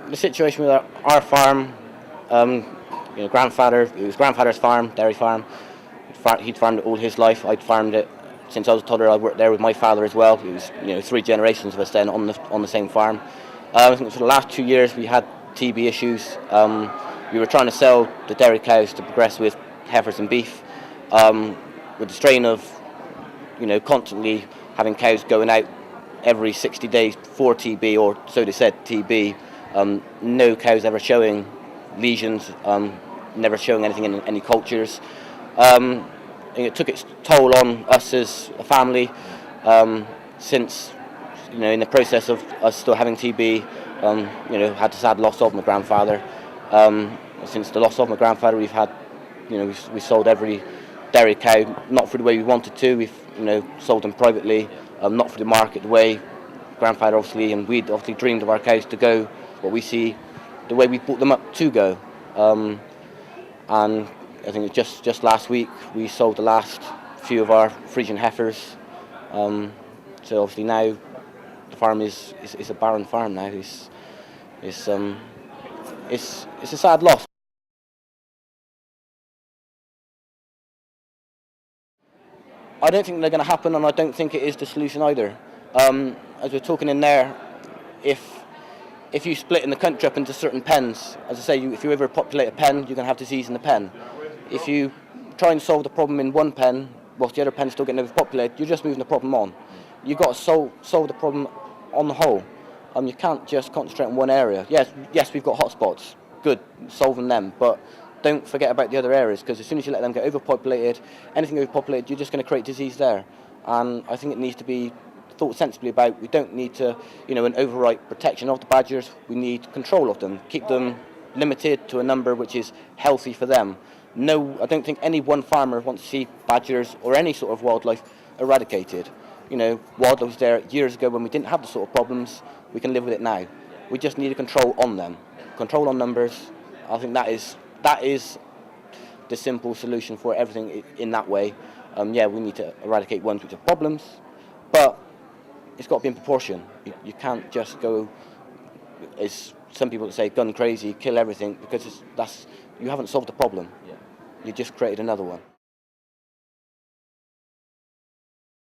the situation with our farm, grandfather, it was grandfather's farm, dairy farm. He'd farmed it all his life. I'd farmed it since I was a toddler. I worked there with my father as well. It was 3 generations of us then on the same farm. I think for the last 2 years we had TB issues. We were trying to sell the dairy cows to progress with heifers and beef, with the strain of constantly having cows going out every 60 days for TB, or so they said, TB. No cows ever showing lesions, never showing anything in any cultures. It took its toll on us as a family, since in the process of us still having TB, had the sad loss of my grandfather. Since the loss of my grandfather, we've had, we sold every dairy cow, not for the way we wanted to. We've sold them privately, not for the market the way grandfather obviously, and we'd obviously dreamed of our cows to go what we see the way we brought them up to go. And I think just last week we sold the last few of our Frisian heifers. So obviously now the farm is a barren farm now. It's a sad loss. I don't think they're going to happen, and I don't think it is the solution either. As we're talking in there, if you split in the country up into certain pens, as I say, if you overpopulate a pen, you're going to have disease in the pen. If you try and solve the problem in one pen, whilst the other pen's still getting overpopulated, you're just moving the problem on. You've got to solve the problem on the whole. You can't just concentrate on one area. Yes, we've got hotspots. Good, solving them, but don't forget about the other areas, because as soon as you let them get overpopulated, anything overpopulated, you're just going to create disease there. And I think it needs to be thought sensibly about. We don't need to, an overripe protection of the badgers. We need control of them, keep them limited to a number which is healthy for them. No, I don't think any one farmer wants to see badgers or any sort of wildlife eradicated. Wildlife was there years ago when we didn't have the sort of problems. We can live with it now. We just need a control on them, control on numbers. I think that is the simple solution for everything in that way. We need to eradicate ones which are problems, but it's got to be in proportion. You can't just go, as some people say, gun crazy, kill everything, because you haven't solved the problem. You just created another one.